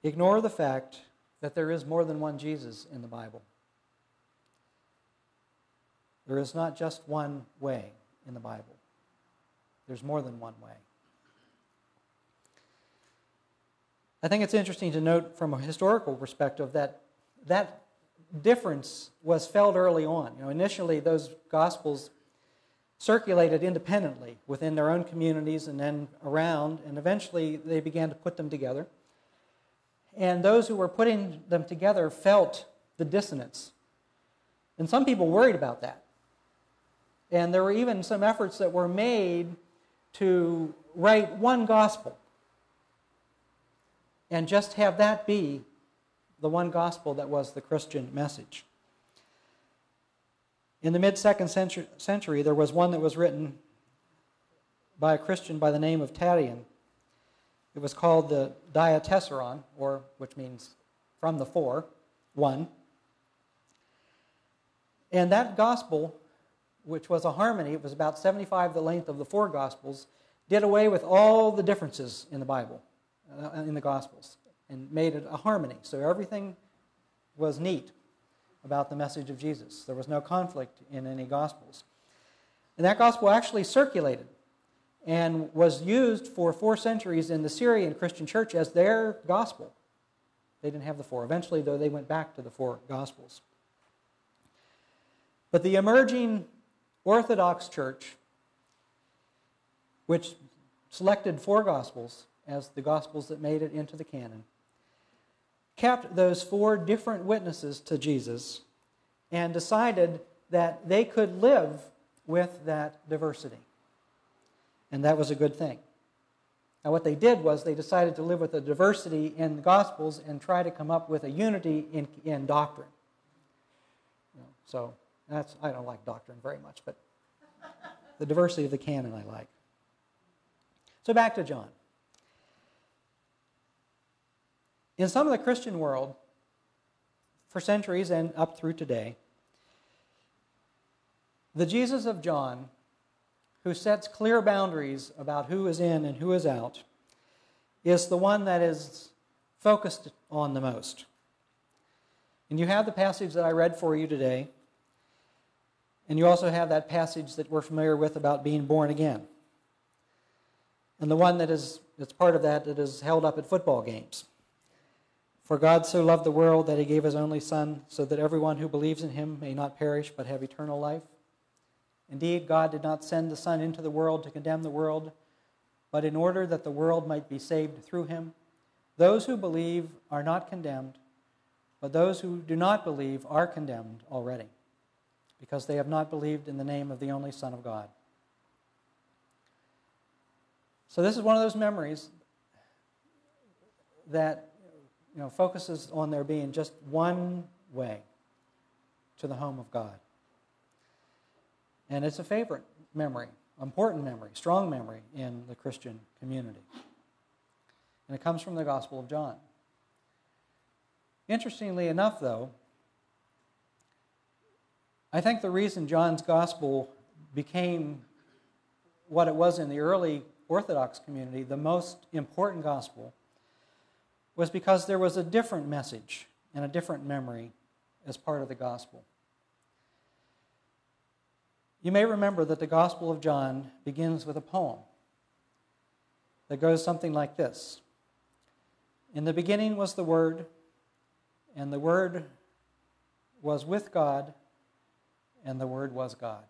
ignore the fact that there is more than one Jesus in the Bible. There is not just one way in the Bible. There's more than one way. I think it's interesting to note from a historical perspective that that difference was felt early on. Initially those Gospels circulated independently within their own communities and then around, and eventually they began to put them together. And those who were putting them together felt the dissonance. And some people worried about that. And there were even some efforts that were made to write one gospel and just have that be the one gospel that was the Christian message. In the mid-2nd century, there was one that was written by a Christian by the name of Tatian. It was called the Diatessaron, which means from the four, one. And that gospel, which was a harmony, it was about 75 the length of the four Gospels, did away with all the differences in the Bible, in the Gospels, and made it a harmony. So everything was neat about the message of Jesus. There was no conflict in any Gospels. And that gospel actually circulated and was used for 4 centuries in the Syrian Christian church as their gospel. They didn't have the four. Eventually, though, they went back to the 4 Gospels. But the emerging Orthodox Church, which selected 4 Gospels as the Gospels that made it into the canon, kept those 4 different witnesses to Jesus and decided that they could live with that diversity. And that was a good thing. Now what they did was they decided to live with the diversity in the Gospels and try to come up with a unity in doctrine. So I don't like doctrine very much, but the diversity of the canon I like. So back to John. In some of the Christian world, for centuries and up through today, the Jesus of John, who sets clear boundaries about who is in and who is out, is the one that is focused on the most. And you have the passage that I read for you today, and you also have that passage that we're familiar with about being born again. And the one that's part of that is held up at football games. For God so loved the world that he gave his only Son, so that everyone who believes in him may not perish but have eternal life. Indeed, God did not send the Son into the world to condemn the world, but in order that the world might be saved through him. Those who believe are not condemned, but those who do not believe are condemned already, because they have not believed in the name of the only Son of God. So this is one of those memories that focuses on there being just one way to the home of God. And it's a favorite memory, important memory, strong memory in the Christian community. And it comes from the Gospel of John. Interestingly enough, though, I think the reason John's Gospel became what it was in the early Orthodox community, the most important Gospel, was because there was a different message and a different memory as part of the Gospel. You may remember that the Gospel of John begins with a poem that goes something like this. In the beginning was the Word, and the Word was with God, and the Word was God.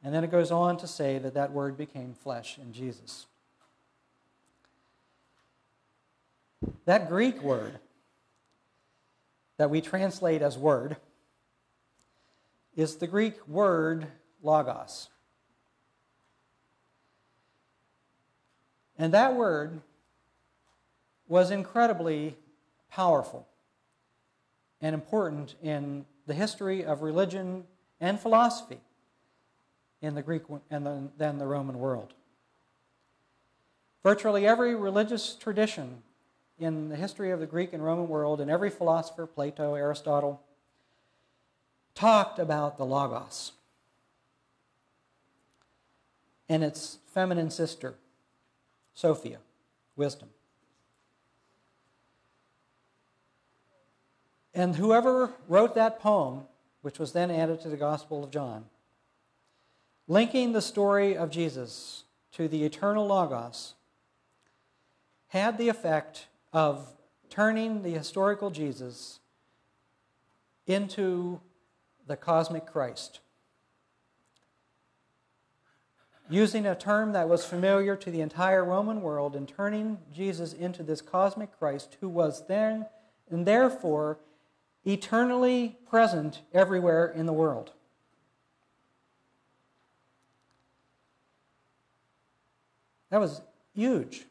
And then it goes on to say that that Word became flesh in Jesus. That Greek word that we translate as word is the Greek word logos. And that word was incredibly powerful and important in the history of religion and philosophy in the Greek and then the Roman world. Virtually every religious tradition in the history of the Greek and Roman world, and every philosopher, Plato, Aristotle, talked about the Logos and its feminine sister, Sophia, wisdom. And whoever wrote that poem, which was then added to the Gospel of John, linking the story of Jesus to the eternal Logos, had the effect of turning the historical Jesus into the cosmic Christ. Using a term that was familiar to the entire Roman world and turning Jesus into this cosmic Christ who was then and therefore eternally present everywhere in the world. That was huge.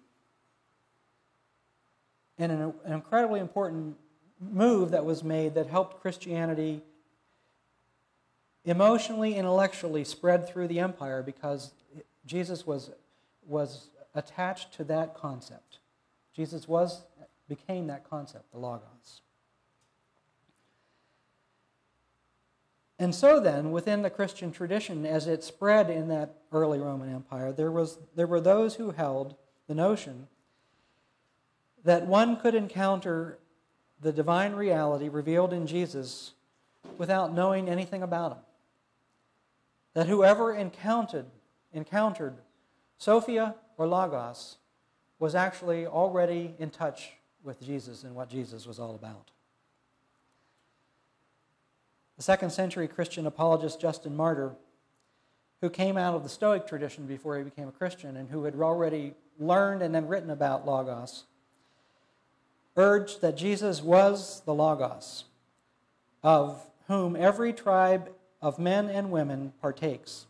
And an incredibly important move that was made that helped Christianity emotionally, intellectually spread through the empire because Jesus was attached to that concept. Jesus became that concept, the Logos. And so then, within the Christian tradition, as it spread in that early Roman Empire, there were those who held the notion that one could encounter the divine reality revealed in Jesus without knowing anything about him. That whoever encountered Sophia or Logos was actually already in touch with Jesus and what Jesus was all about. The 2nd century Christian apologist Justin Martyr, who came out of the Stoic tradition before he became a Christian and who had already learned and then written about Logos, urged that Jesus was the Logos, of whom every tribe of men and women partakes,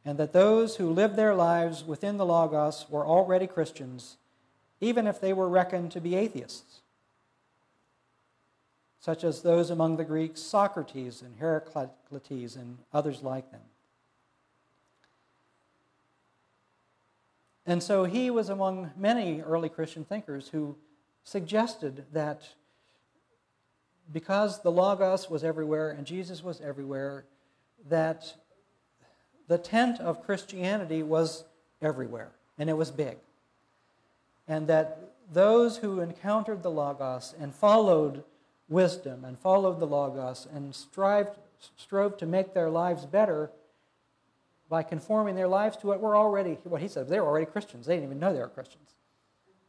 and that those who lived their lives within the Logos were already Christians, even if they were reckoned to be atheists, such as those among the Greeks, Socrates and Heraclitus and others like them. And so he was among many early Christian thinkers who suggested that because the Logos was everywhere and Jesus was everywhere, that the tent of Christianity was everywhere, and it was big. And that those who encountered the Logos and followed wisdom and followed the Logos and strove to make their lives better by conforming their lives to it were already, what he said, they were already Christians. They didn't even know they were Christians,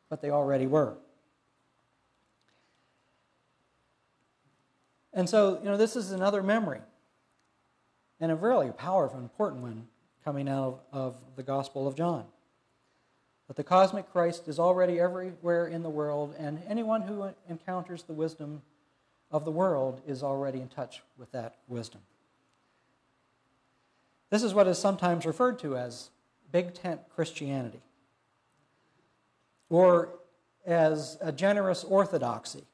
but they already were. And so, this is another memory, and a really powerful, important one coming out of the Gospel of John. That the cosmic Christ is already everywhere in the world, and anyone who encounters the wisdom of the world is already in touch with that wisdom. This is what is sometimes referred to as big tent Christianity, or as a generous orthodoxy,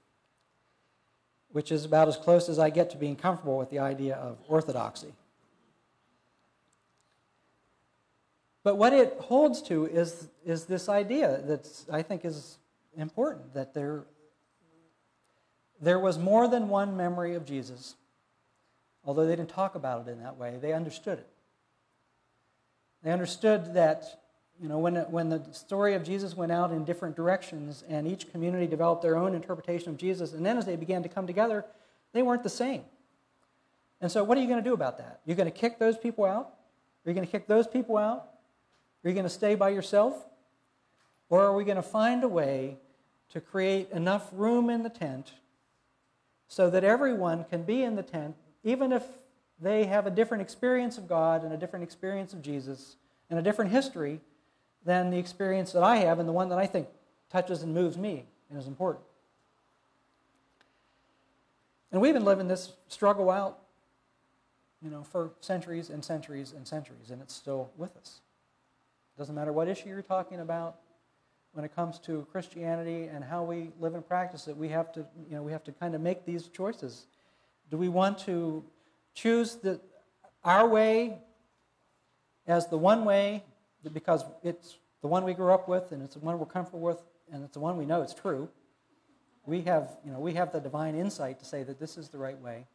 which is about as close as I get to being comfortable with the idea of orthodoxy. But what it holds to is this idea that I think is important, that there was more than one memory of Jesus. Although they didn't talk about it in that way, they understood it. They understood that when the story of Jesus went out in different directions and each community developed their own interpretation of Jesus, and then as they began to come together, they weren't the same. And so what are you going to do about that? You're going to kick those people out? Are you going to kick those people out? Are you going to stay by yourself? Or are we going to find a way to create enough room in the tent so that everyone can be in the tent, even if they have a different experience of God and a different experience of Jesus and a different history than the experience that I have and the one that I think touches and moves me and is important. And we've been living this struggle out, for centuries and centuries and centuries, and it's still with us. It doesn't matter what issue you're talking about. When it comes to Christianity and how we live and practice it, we have to kind of make these choices. Do we want to choose our way as the one way because it's the one we grew up with and it's the one we're comfortable with and it's the one we know it's true? We have the divine insight to say that this is the right way.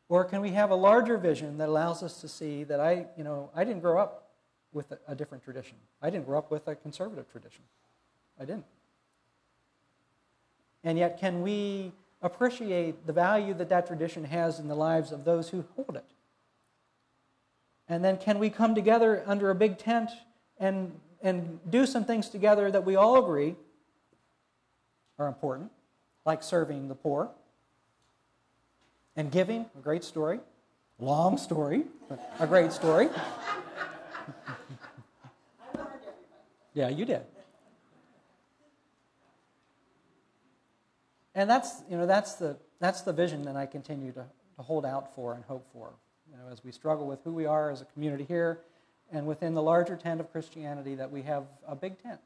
Or can we have a larger vision that allows us to see that I didn't grow up with a different tradition. I didn't grow up with a conservative tradition. I didn't. And yet, can we appreciate the value that that tradition has in the lives of those who hold it? And then can we come together under a big tent and do some things together that we all agree are important, like serving the poor and giving, a great story, long story, but a great story. Yeah, you did. And that's the vision that I continue to hold out for and hope for, as we struggle with who we are as a community here, and within the larger tent of Christianity, that we have a big tent,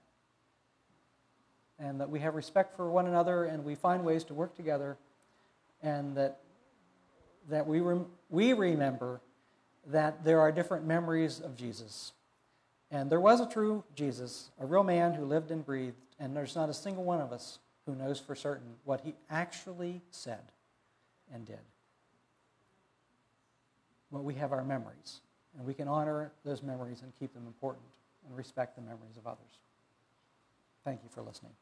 and that we have respect for one another, and we find ways to work together, and that we remember that there are different memories of Jesus. And there was a true Jesus, a real man who lived and breathed, and there's not a single one of us who knows for certain what he actually said and did. But we have our memories, and we can honor those memories and keep them important and respect the memories of others. Thank you for listening.